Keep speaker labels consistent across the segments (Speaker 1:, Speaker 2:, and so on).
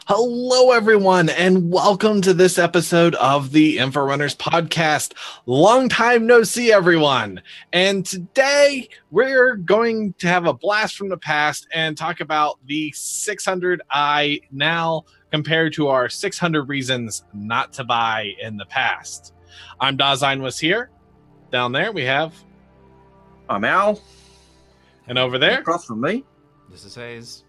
Speaker 1: Hello, everyone, and welcome to this episode of the Inforunners podcast. Long time no see, everyone. And today we're going to have a blast from the past and talk about the 600i now compared to our 600 reasons not to buy in the past. I'm Dasein was here. Down there we have...
Speaker 2: I'm Al.
Speaker 1: And over there...
Speaker 2: across from me.
Speaker 3: This is Hayes.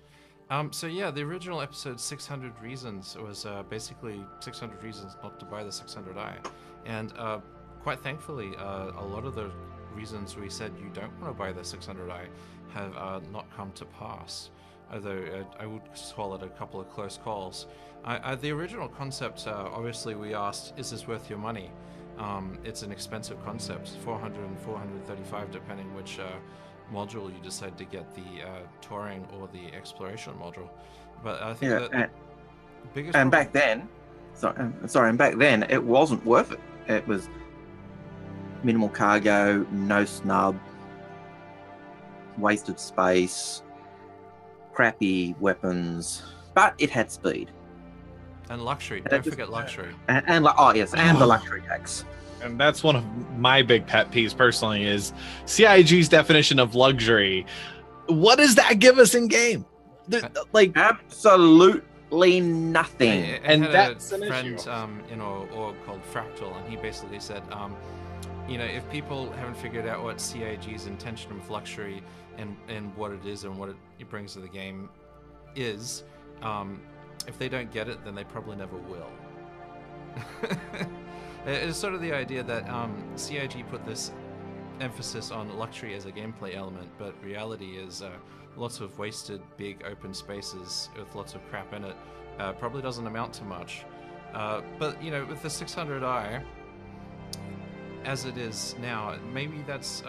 Speaker 3: So yeah, the original episode 600 Reasons was basically 600 reasons not to buy the 600i. And quite thankfully, a lot of the reasons we said you don't want to buy the 600i have not come to pass. Although I would call it a couple of close calls. The original concept, obviously we asked, is this worth your money? It's an expensive concept, 400 and 435 depending which module you decide to get, the touring or the exploration module. But I think that the biggest
Speaker 2: and back then, and back then it wasn't worth it. It was minimal cargo, no snub, wasted space, crappy weapons, but it had speed
Speaker 3: and luxury. Don't forget luxury.
Speaker 2: And the luxury tax.
Speaker 1: And that's one of my big pet peeves personally is CIG's definition of luxury. What does that give us in game? Like
Speaker 2: absolutely nothing.
Speaker 3: And that's a friend in our org called Fractal, and he basically said, if people haven't figured out what CIG's intention of luxury and what it is and what it brings to the game is, if they don't get it, then they probably never will. It's sort of the idea that CIG put this emphasis on luxury as a gameplay element, but reality is lots of wasted big open spaces with lots of crap in it probably doesn't amount to much. But with the 600i, as it is now, maybe that's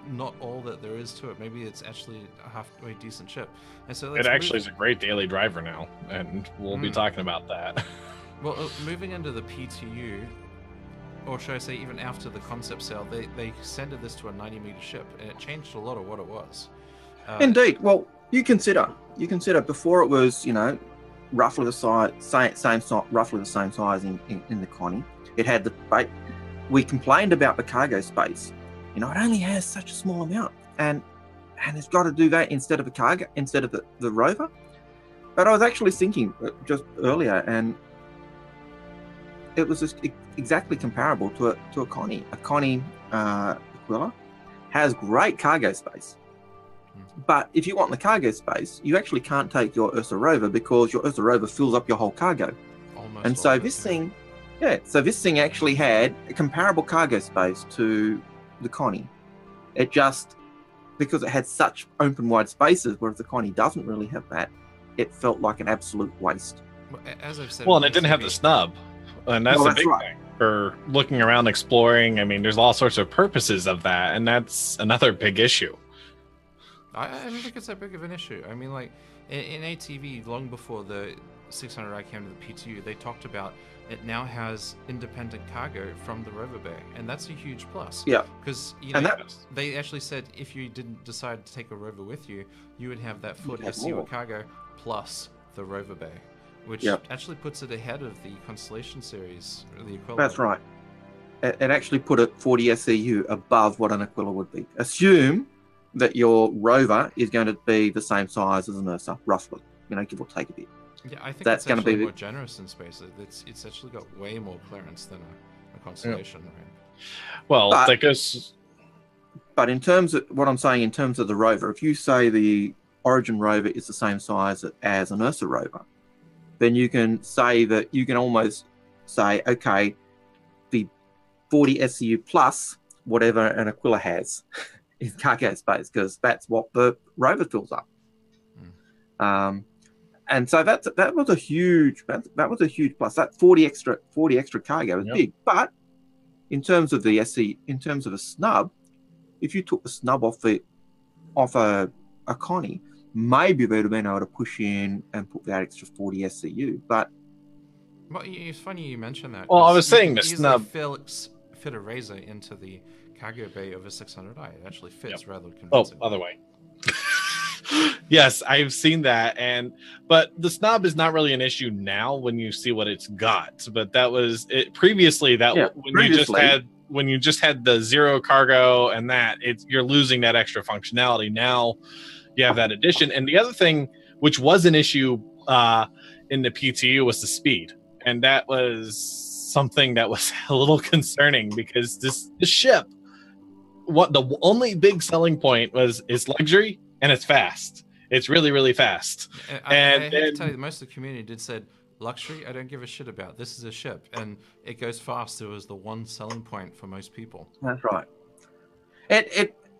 Speaker 3: not all that there is to it. Maybe it's actually a halfway decent ship. And so
Speaker 1: it actually is a great daily driver now, and we'll be talking about that.
Speaker 3: Well, moving into the PTU, or should I say even after the concept sale, they extended this to a 90-meter ship, and it changed a lot of what it was.
Speaker 2: Indeed. Well, you consider before it was, roughly the size, roughly the same size in the Connie. It had we complained about the cargo space. It only has such a small amount, and it's got to do that instead of the rover. But I was actually thinking just earlier, and it was just exactly comparable to a Connie. A Connie Aquila has great cargo space, but if you want the cargo space, you actually can't take your Ursa rover because your Ursa rover fills up your whole cargo.
Speaker 3: Almost.
Speaker 2: And so this thing actually had a comparable cargo space to the Connie. It just, because it had such open wide spaces, whereas the Connie doesn't really have that, it felt like an absolute waste.
Speaker 3: As I've said,
Speaker 1: and it didn't have the snub. And that's a big thing for looking around, exploring. I mean, there's all sorts of purposes of that, and that's another big issue.
Speaker 3: I don't think it's that big of an issue. I mean, like, in ATV, long before the 600i came to the PTU, they talked about it now has independent cargo from the rover bay, and that's a huge plus.
Speaker 2: Yeah.
Speaker 3: Because, they actually said if you didn't decide to take a rover with you, you would have that 40 SCU cargo plus the rover bay, which actually puts it ahead of the Constellation series, the Aquila.
Speaker 2: That's right. It actually put it 40 SCU above what an Aquila would be. Assume that your rover is going to be the same size as an Ursa, roughly, give or take a bit.
Speaker 3: Yeah, I think
Speaker 2: that's
Speaker 3: going to
Speaker 2: be
Speaker 3: more generous in space. It's actually got way more clearance than a Constellation, right?
Speaker 1: Well, that goes...
Speaker 2: But in terms of what I'm saying, in terms of the rover, if you say the Origin rover is the same size as an Ursa rover, then you can say that you can almost say, okay, the 40 SCU plus whatever an Aquila has in cargo space, because that's what the rover fills up. And so that was a huge plus. That 40 extra cargo is big. But in terms of the SC, in terms of a snub, if you took the snub off a Connie, maybe they'd have been able to push in and put that extra 40 SCU. But
Speaker 3: it's funny you mentioned that.
Speaker 1: Well, I was saying the snub
Speaker 3: fit a razor into the cargo bay of a 600i. It actually fits rather convincingly.
Speaker 1: Oh, other way. Yes, I've seen that, but the snob is not really an issue now when you see what it's got. But that was it previously. When you just had the zero cargo and you're losing that extra functionality. Now you have that addition, and the other thing, which was an issue in the PTU, was the speed, and that was something that was a little concerning because this ship, what the only big selling point is luxury and it's fast. It's really, really fast.
Speaker 3: I have to tell you, most of the community did said, luxury, I don't give a shit about. This is a ship, and it goes fast. It was the one selling point for most people.
Speaker 2: That's right.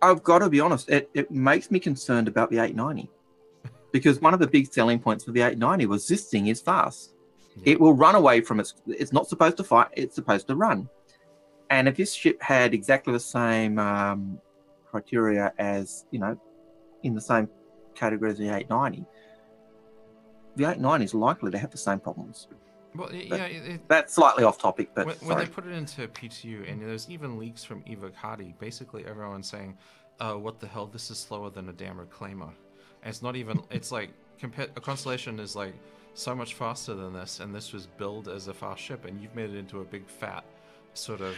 Speaker 2: I've got to be honest, it makes me concerned about the 890. Because one of the big selling points for the 890 was this thing is fast. Yeah. It will run away from it's not supposed to fight, it's supposed to run. And if this ship had exactly the same criteria as, in the same category as the 890, the 890 is likely to have the same problems.
Speaker 3: Well,
Speaker 2: that's slightly off topic, but
Speaker 3: when they put it into PTU, and there's even leaks from Evocati, basically everyone's saying, what the hell, this is slower than a damn reclaimer. And it's not even, it's like, a Constellation is like so much faster than this, and this was billed as a fast ship, and you've made it into a big fat sort of,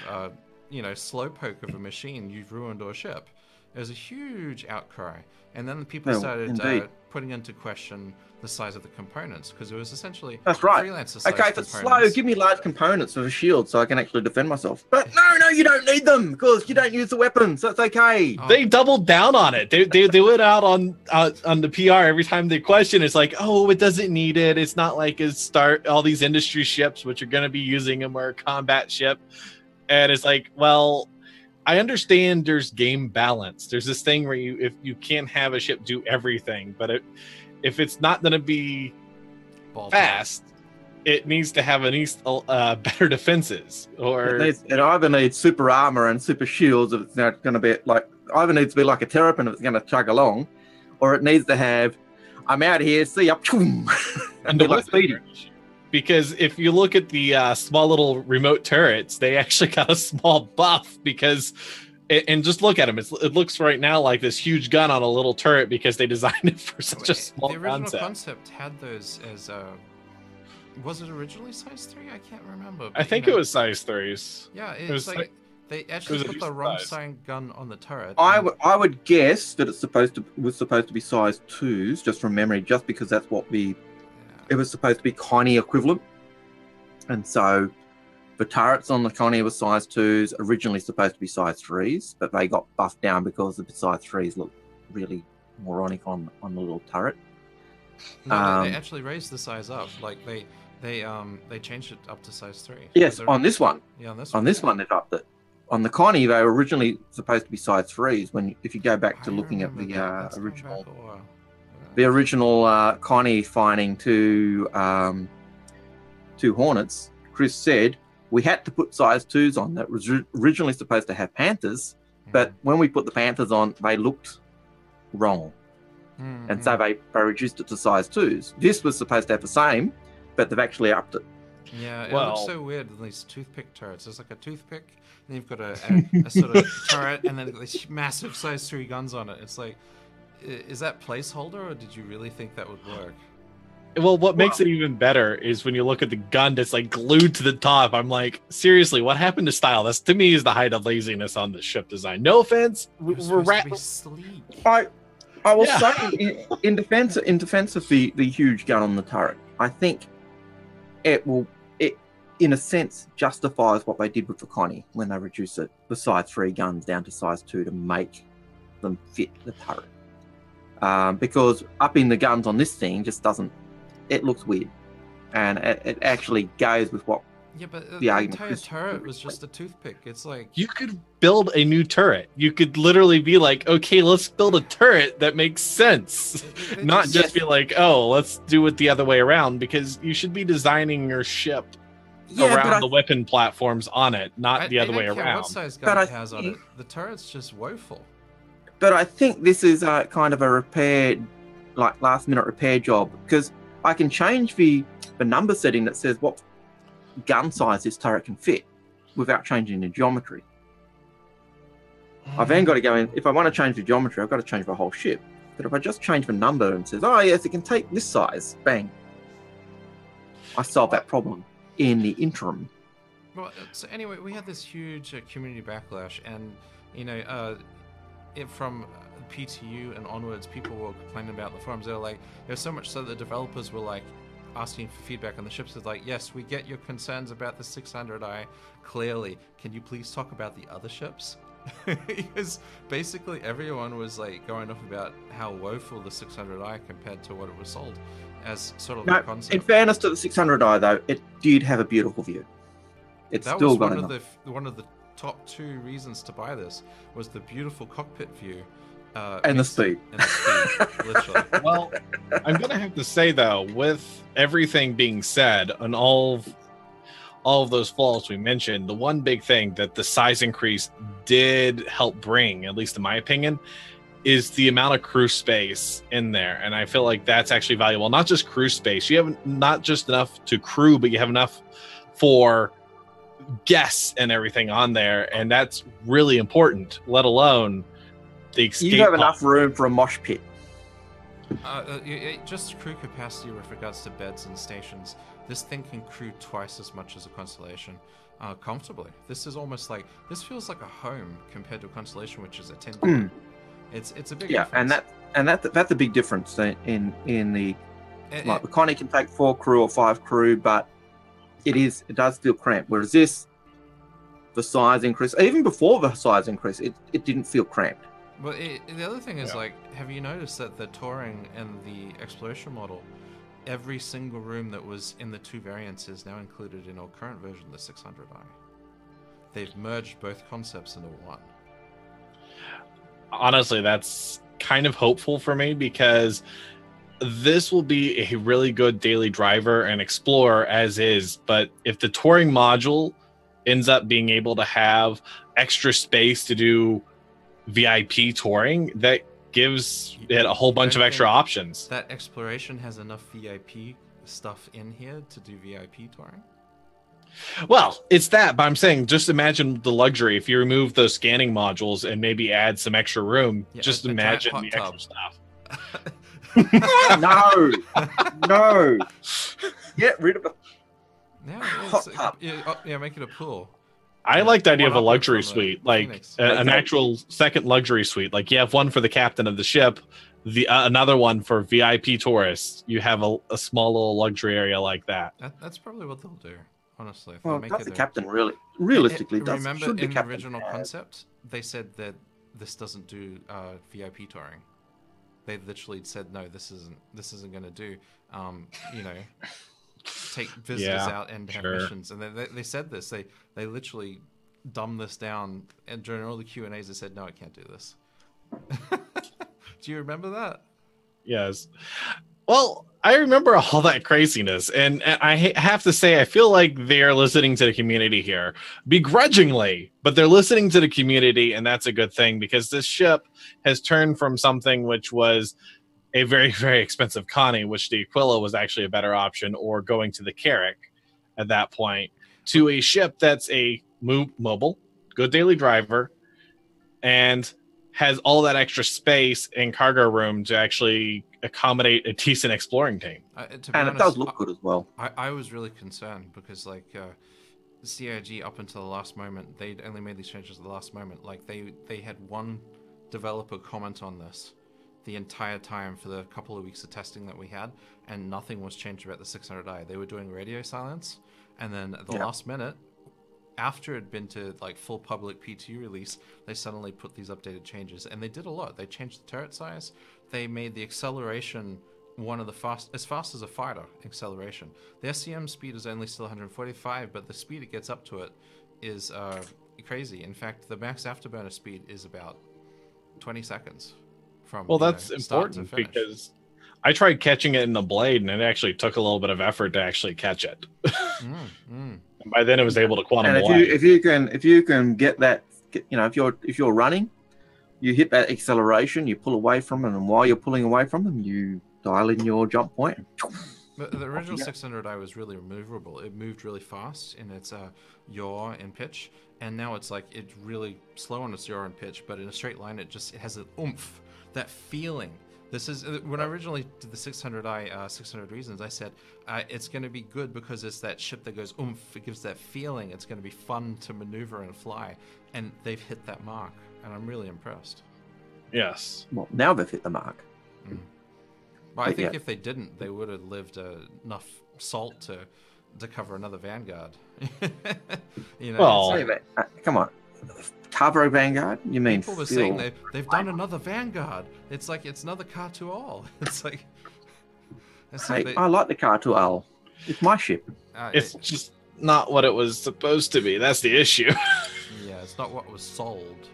Speaker 3: slowpoke of a machine. You've ruined our ship. There was a huge outcry, and then the people started putting into question the size of the components, because it was essentially freelancer size
Speaker 2: if it's slow, give me large components for a shield so I can actually defend myself. But no, you don't need them because you don't use the weapons, so it's okay.
Speaker 1: They doubled down on it. They went out on the PR every time they question. It's like, oh, it doesn't need it. It's not like all these industry ships which are going to be using them or a combat ship. And it's like, well, I understand there's game balance. There's this thing where if you can't have a ship do everything, but if it's not going to be fast, it needs to have better defenses. Or
Speaker 2: it either needs super armor and super shields if it's not going to be like, either needs to be like a Terrapin if it's going to chug along, or it needs to have, I'm out of here, see ya, and be like speedy.
Speaker 1: Because if you look at the small little remote turrets, they actually got a small buff because, and just look at them. It looks right now like this huge gun on a little turret because they designed it for such a small concept.
Speaker 3: The original concept had those as, was it originally size 3? I can't remember.
Speaker 1: I think it was size 3s.
Speaker 3: Yeah, it's like they actually put the wrong size gun on the turret.
Speaker 2: I would guess that was supposed to be size 2s, just from memory, just because that's what it was supposed to be Connie equivalent. And so the turrets on the Connie were size 2s, originally supposed to be size 3s, but they got buffed down because the size 3s looked really moronic on the little turret.
Speaker 3: No, they actually raised the size up. Like they changed it up to size 3.
Speaker 2: Yes, on this one.
Speaker 3: Yeah, on this
Speaker 2: one. On this one, they've upped it. On the Connie, they were originally supposed to be size 3s. If you go back to looking at the original... The original Connie finding two Hornets, Chris said, we had to put size 2s on. That was originally supposed to have Panthers, but when we put the Panthers on, they looked wrong. And so they reduced it to size 2s. This was supposed to have the same, but they've actually upped it.
Speaker 3: Yeah, it looks so weird with these toothpick turrets. There's like a toothpick, and then you've got a sort of turret, and then these massive size 3 guns on it. It's like, is that placeholder, or did you really think that would work?
Speaker 1: Well, what makes it even better is when you look at the gun that's like glued to the top. I'm like, seriously, what happened to style? This to me is the height of laziness on the ship design. No offense, we're
Speaker 3: sleek.
Speaker 2: I will say in defense of the huge gun on the turret, I think it in a sense justifies what they did with the Connie when they reduced the size 3 guns down to size 2 to make them fit the turret. Because upping the guns on this thing just doesn't. It looks weird, and it actually goes with what.
Speaker 3: Yeah, but the entire turret was just a toothpick. It's like
Speaker 1: you could build a new turret. You could literally be like, okay, let's build a turret that makes sense, not just be like, oh, let's do it the other way around. Because you should be designing your ship around the weapon platforms on it, not the other way around.
Speaker 3: What size gun it has on it? The turret's just woeful.
Speaker 2: But I think this is kind of a repair, like last-minute repair job, because I can change the number setting that says what gun size this turret can fit without changing the geometry. I've then got to go in. If I want to change the geometry, I've got to change the whole ship. that if I just change the number and says, oh yes, it can take this size, bang, I solve that problem in the interim.
Speaker 3: Well, so anyway, we had this huge community backlash, and from PTU and onwards, people were complaining about the forums. They were like, there's so much so that the developers were like asking for feedback on the ships. It's like, yes, we get your concerns about the 600i. Clearly, can you please talk about the other ships? Because basically everyone was like going off about how woeful the 600i compared to what it was sold as sort of the concept.
Speaker 2: In fairness to the 600i though, it did have a beautiful view. It's
Speaker 3: that
Speaker 2: still
Speaker 3: was
Speaker 2: got
Speaker 3: one of the top 2 reasons to buy this was the beautiful cockpit view.
Speaker 2: And the speed.
Speaker 3: And the speed, literally.
Speaker 1: Well, I'm gonna have to say though, with everything being said and all of those flaws we mentioned, the one big thing that the size increase did help bring, at least in my opinion, is the amount of crew space in there. And I feel like that's actually valuable. Not just crew space. You have not just enough to crew, but you have enough for guests and everything on there. And that's really important, let alone the escape
Speaker 2: You have enough room for a mosh pit.
Speaker 3: Just crew capacity with regards to beds and stations. This thing can crew twice as much as a Constellation comfortably. This is almost like, this feels like a home compared to a Constellation, which is a 10. It's a big difference.
Speaker 2: and that's a big difference in the like the Connie can take 4 crew or 5 crew, but it does feel cramped. Whereas this, the size increase, even before the size increase, it didn't feel cramped.
Speaker 3: But the other thing is, like, have you noticed that the touring and the exploration model, every single room that was in the 2 variants is now included in our current version, the 600i. They've merged both concepts into one.
Speaker 1: Honestly, that's kind of hopeful for me, because this will be a really good daily driver and explorer as is. But if the touring module ends up being able to have extra space to do VIP touring, that gives it a whole bunch of extra options.
Speaker 3: That exploration has enough VIP stuff in here to do VIP touring?
Speaker 1: Well, it's that, but I'm saying, just imagine the luxury if you remove those scanning modules and maybe add some extra room. Just imagine the extra stuff.
Speaker 2: No. Get rid of it.
Speaker 3: Hot tub. Yeah, make it a pool.
Speaker 1: I like the idea of a luxury suite, like an actual second luxury suite. Like you have one for the captain of the ship, another one for VIP tourists. You have a small little luxury area like that.
Speaker 3: That's probably what they'll do, honestly.
Speaker 2: Well, that's the captain realistically does.
Speaker 3: Remember in the original concept, they said that this doesn't do VIP touring. They literally said, no, this isn't going to do, take visitors out and have missions. And they said this. They literally dumbed this down, and during all the Q&As they said, no, I can't do this. Do you remember that?
Speaker 1: Yes. Well, I remember all that craziness, and I have to say, I feel like they're listening to the community here, begrudgingly, but they're listening to the community, and that's a good thing, because this ship has turned from something which was a very, very expensive Connie, which the Aquila was actually a better option, or going to the Carrack at that point, to a ship that's a mobile, good daily driver, and has all that extra space and cargo room to actually accommodate a decent exploring team.
Speaker 2: And honest, it does look good as well.
Speaker 3: I was really concerned because, like, CIG up until the last moment, they'd only made these changes at the last moment. Like, they had one developer comment on this the entire time for the couple of weeks of testing that we had, and nothing was changed about the 600i. They were doing radio silence, and then at the last minute, after it had been to like full public P2 release, they suddenly put these updated changes, and they did a lot. They changed the turret size. They made the acceleration one of the as fast as a fighter acceleration. The SCM speed is only still 145, but the speed it gets up to it is crazy. In fact, the max afterburner speed is about 20 seconds.
Speaker 1: Well, that's important because I tried catching it in the blade, and it actually took a little bit of effort to actually catch it. And by then, it was able to quantum away.
Speaker 2: If you can get that, if you're running, you hit that acceleration, you pull away from it, and while you're pulling away from them, you dial in your jump point.
Speaker 3: But the original 600i was really maneuverable. It moved really fast in its yaw and pitch, and now it's like it's really slow on its yaw and pitch, but in a straight line, it has an oomph. That feeling This is when I originally did the 600i 600 Reasons. I said it's going to be good because it's that ship that goes oomph. It gives that feeling. It's going to be fun to maneuver and fly, and they've hit that mark, and I'm really impressed.
Speaker 1: Yes.
Speaker 2: Well, now they've hit the mark.
Speaker 3: But I think if they didn't, they would have lived enough salt to cover another Vanguard. You know,
Speaker 1: Well,
Speaker 2: come on. Cover a Vanguard? You mean
Speaker 3: people were saying they've done another Vanguard. It's like it's another car to all. It's like
Speaker 2: I like the car to all. It's my ship.
Speaker 1: It's just not what it was supposed to be. That's the issue.
Speaker 3: Yeah, it's not what was sold.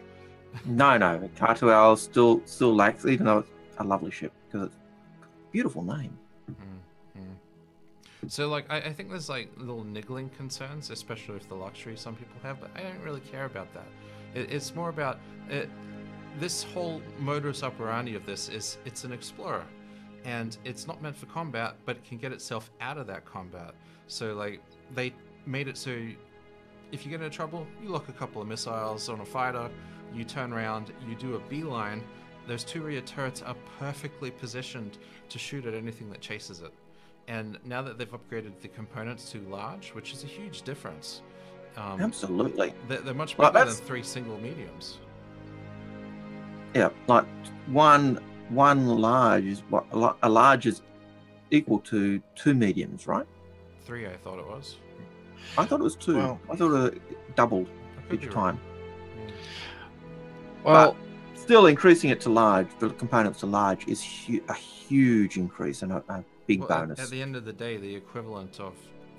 Speaker 2: No, car to all still lacks, even though it's a lovely ship because it's a beautiful name.
Speaker 3: So, like, I think there's like little niggling concerns, especially with the luxury some people have, but I don't really care about that. It's more about this whole modus operandi of this is it's an explorer, and it's not meant for combat, but it can get itself out of that combat. So, like, they made it so if you get into trouble, you lock a couple of missiles on a fighter, you turn around, you do a beeline. Those two rear turrets are perfectly positioned to shoot at anything that chases it. And now that they've upgraded the components to large, which is a huge difference.
Speaker 2: Absolutely.
Speaker 3: They're much bigger than 3 single mediums.
Speaker 2: Yeah, like one large is what a large is equal to 2 mediums, right?
Speaker 3: 3, I thought it was.
Speaker 2: I thought it was 2.
Speaker 1: Well,
Speaker 2: I thought it doubled each time.
Speaker 1: Well,
Speaker 2: but still increasing it to large, the components to large is a huge increase and a big bonus.
Speaker 3: At the end of the day, the equivalent of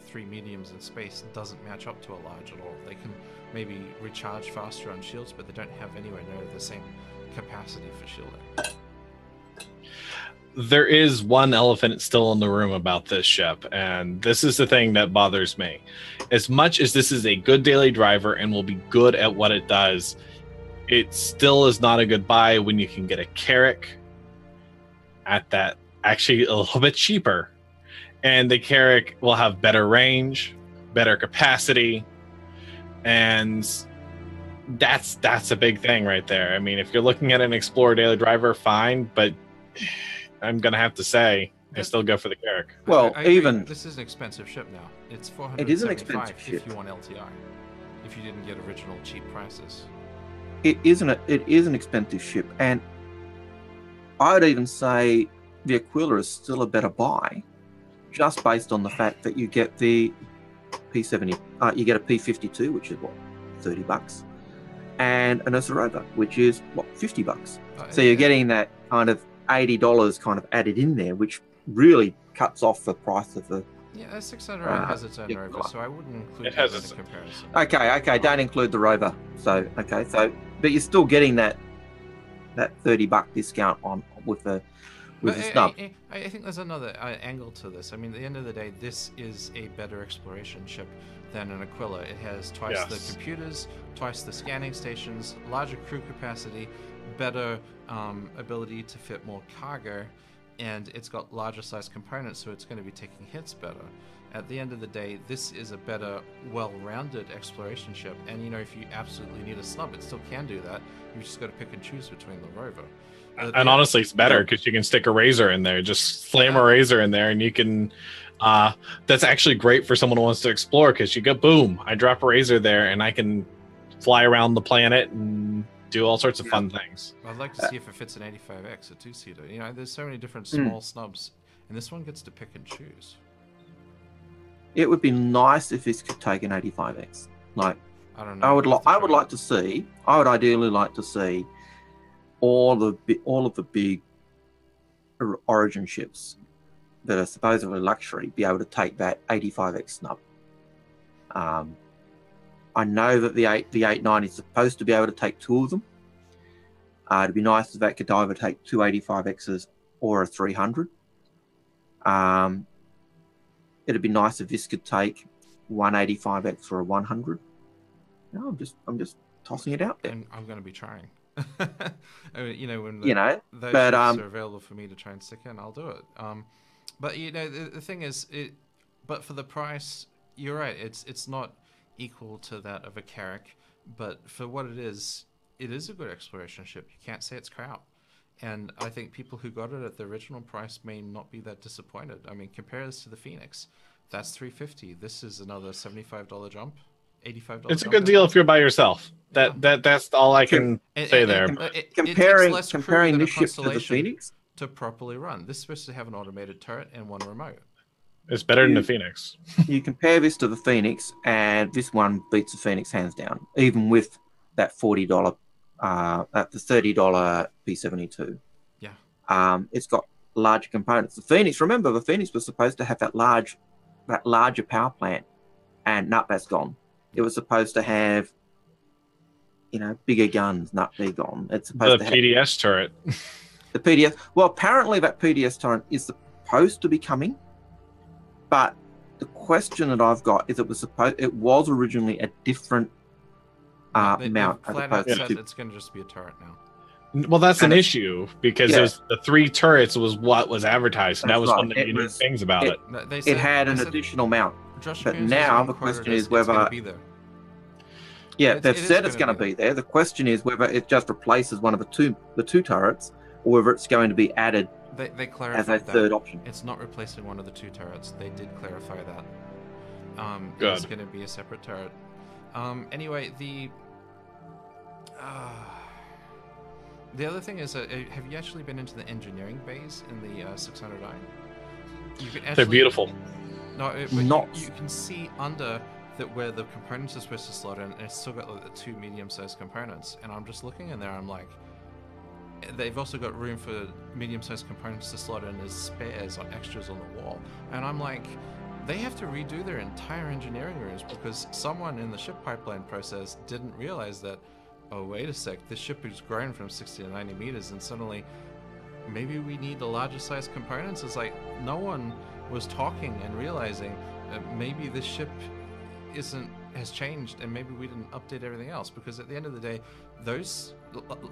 Speaker 3: 3 mediums in space doesn't match up to a large at all. They can maybe recharge faster on shields, but they don't have anywhere near the same capacity for shielding.
Speaker 1: there is one elephant still in the room about this ship, and this is the thing that bothers me. As much as this is a good daily driver and will be good at what it does, it still is not a good buy when you can get a Carrack at that actually a little bit cheaper. And the Carrack will have better range, better capacity, and that's a big thing right there. I mean, if you're looking at an Explorer daily driver, fine, but I'm gonna have to say I still go for the Carrack.
Speaker 2: Well,
Speaker 3: I
Speaker 2: even
Speaker 3: this is an expensive ship now. It's $475
Speaker 2: it is an expensive
Speaker 3: if
Speaker 2: ship.
Speaker 3: you want LTI. If you didn't get original cheap prices.
Speaker 2: It is an expensive ship, and I would even say the Aquila is still a better buy, just based on the fact that you get the P70, you get a P52, which is what, $30, and an Ursa Rover, which is what, $50. So you're getting that kind of $80 kind of added in there, which really cuts off the price of the.
Speaker 3: Yeah, a 600 has its own Rover, so I wouldn't include
Speaker 1: It has
Speaker 3: that in
Speaker 1: its-
Speaker 3: the comparison.
Speaker 2: Okay, don't include the Rover. So but you're still getting that $30 discount on with the snub.
Speaker 3: I think there's another angle to this. I mean, at the end of the day, this is a better exploration ship than an Aquila. It has twice the computers, twice the scanning stations, larger crew capacity, better ability to fit more cargo, and it's got larger size components, so it's going to be taking hits better. At the end of the day, this is a better, well-rounded exploration ship, and you know, if you absolutely need a snub, it still can do that. You just got to pick and choose between the Rover.
Speaker 1: And honestly, it's better because you can stick a razor in there. Just slam a razor in there, and you can. That's actually great for someone who wants to explore because you go, boom! I drop a razor there, and I can fly around the planet and do all sorts of fun things.
Speaker 3: I'd like to see if it fits an 85X, a 2-seater. You know, there's so many different small snubs, and this one gets to pick and choose.
Speaker 2: It would be nice if this could take an 85X. Like,
Speaker 3: I don't know.
Speaker 2: I would like to see. I would ideally like to see all of the big Origin ships that are supposedly luxury be able to take that 85X snub. I know that the 89 is supposed to be able to take 2 of them. It'd be nice if that could either take 2 85Xs or a 300. It'd be nice if this could take 1 85X or a 100. No, I'm just tossing it out there.
Speaker 3: And I'm going to be trying. I mean, you know, when those
Speaker 2: but,
Speaker 3: ships are available for me to try and stick in, I'll do it. But you know, the thing is, but for the price, you're right. It's not equal to that of a Carrack, but for what it is a good exploration ship. You can't say it's crap. And I think people who got it at the original price may not be that disappointed. I mean, compare this to the Phoenix. That's $350. This is another $75 jump, $85.
Speaker 1: It's a good deal if you're by yourself.
Speaker 3: Yeah.
Speaker 1: That's all I can say there.
Speaker 2: Comparing this ship to the Phoenix
Speaker 3: to properly run. This is supposed to have an automated turret and one remote.
Speaker 1: It's better than the Phoenix.
Speaker 2: You compare this to the Phoenix, and this one beats the Phoenix hands down, even with that $40, at the $30 P72.
Speaker 3: Yeah.
Speaker 2: It's got larger components. The Phoenix, remember, the Phoenix was supposed to have that larger power plant, and that's gone. It was supposed to have, bigger guns, they're gone. It's supposed to have
Speaker 1: PDS turret.
Speaker 2: The PDS. Well, apparently that PDS turret is supposed to be coming, but the question that I've got is it was originally a different mount.
Speaker 3: As opposed to, it's going to just be a turret now.
Speaker 1: Well, that's an issue because there's the 3 turrets was what was advertised. And that was one of the unique things about it.
Speaker 2: It had an additional mount. But now the question is whether... Yeah, they've said it's going to be there. The question is whether it just replaces one of the two turrets, or whether it's going to be added
Speaker 3: they clarified
Speaker 2: as a third option.
Speaker 3: It's not replacing one of the 2 turrets. They did clarify that.
Speaker 1: Good.
Speaker 3: It's going to be a separate turret. Anyway, the other thing is, have you actually been into the engineering bays in the 600i?
Speaker 1: They're beautiful.
Speaker 3: No, you can see under where the components are supposed to slot in, and it's still got like the 2 medium-sized components. And I'm just looking in there, I'm like, they've also got room for medium-sized components to slot in as spares or extras on the wall. And I'm like, they have to redo their entire engineering rooms because someone in the ship pipeline process didn't realize that, oh, wait a sec, this ship has grown from 60 to 90 meters, and suddenly maybe we need the larger size components. It's like no one was talking and realizing maybe this ship has changed, and maybe we didn't update everything else, because at the end of the day, those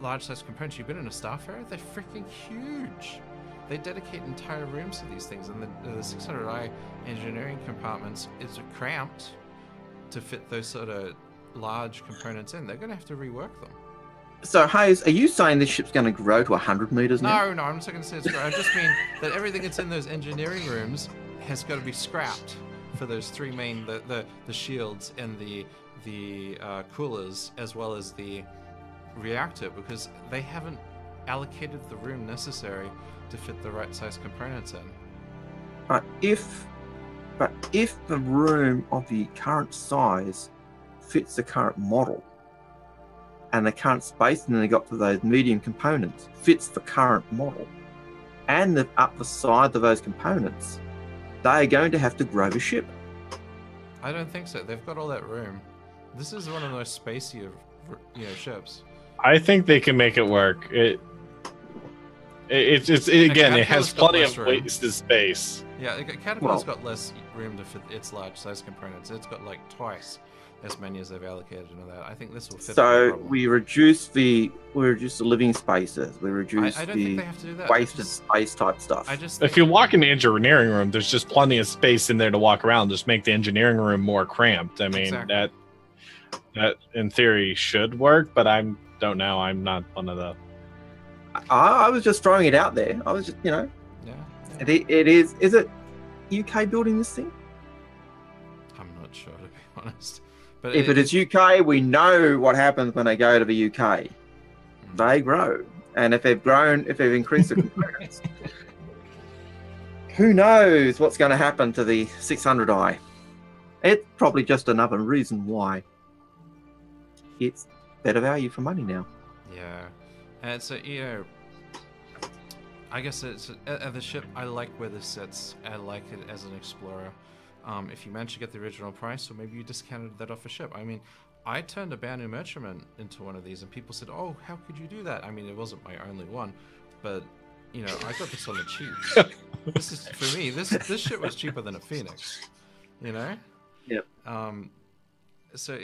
Speaker 3: large size components, you've been in a Starfarer, they're freaking huge. They dedicate entire rooms to these things, and the 600i engineering compartments is cramped to fit those sort of large components in. They're going to have to rework them.
Speaker 2: So, Hayes, are you saying this ship's going to grow to 100 meters now?
Speaker 3: No, I'm not going to say it's grow. I just mean that everything that's in those engineering rooms has got to be scrapped for those 3 main, the shields and the coolers, as well as the reactor, because they haven't allocated the room necessary to fit the right size components in.
Speaker 2: But if the room of the current size fits the current model, and the current space, and then they got to those medium components, fits the current model, and up the side of those components, they are going to have to grow the ship.
Speaker 3: I don't think so. They've got all that room. This is one of the most spacey of ships.
Speaker 1: I think they can make it work. It has plenty of wasted space.
Speaker 3: Yeah, Caterpillar's got less room to fit its large size components. It's got like twice as many as they've allocated into that. I think this will fit.
Speaker 2: So we reduce the living spaces. We reduce the wasted space type stuff.
Speaker 1: If you walk in the engineering room, there's just plenty of space in there to walk around. Just make the engineering room more cramped. I mean, that in theory should work, but I don't know. I'm not one of the.
Speaker 2: I was just throwing it out there. I was just,
Speaker 3: Yeah.
Speaker 2: It is. Is it UK building this thing?
Speaker 3: I'm not sure, to be honest. But
Speaker 2: if it is UK, we know what happens when they go to the UK. They grow, and if they've increased the components, who knows what's going to happen to the 600i? It's probably just another reason why it's better value for money now.
Speaker 3: Yeah, and so I guess it's the ship. I like where this sits. I like it as an explorer. If you managed to get the original price, or maybe you discounted that off a ship. I mean, I turned a Banu Merchantman into one of these, and people said, "Oh, how could you do that?" I mean, it wasn't my only one, but I got this on the cheap. This is for me. This ship was cheaper than a Phoenix.
Speaker 2: Yep.
Speaker 3: So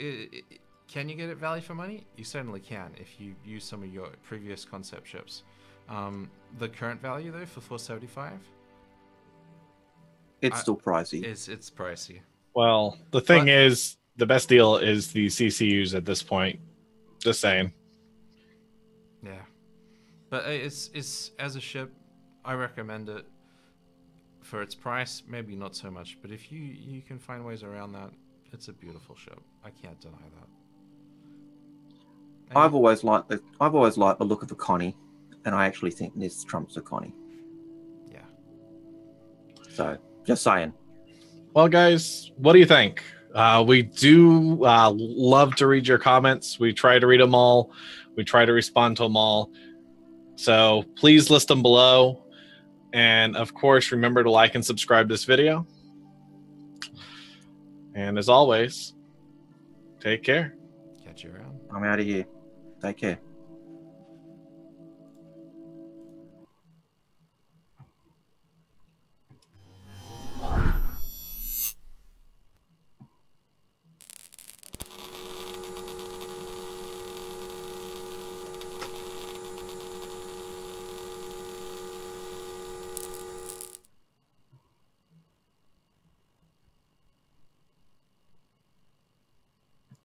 Speaker 3: can you get it value for money? You certainly can if you use some of your previous concept ships. The current value though for 475.
Speaker 2: It's still pricey.
Speaker 3: It's pricey.
Speaker 1: Well, the thing is, the best deal is the CCUs at this point. Just saying.
Speaker 3: Yeah. But it's as a ship, I recommend it. For its price, maybe not so much. But if you can find ways around that, it's a beautiful ship. I can't deny that. And
Speaker 2: I've always liked the look of a Connie, and I actually think this trumps a Connie.
Speaker 3: yeah.
Speaker 2: So just saying.
Speaker 1: Well, guys, what do you think? We do love to read your comments. We try to read them all. We try to respond to them all. So please list them below. And of course, remember to like and subscribe this video. And as always, take care.
Speaker 3: Catch you around.
Speaker 2: I'm out of here. Take care.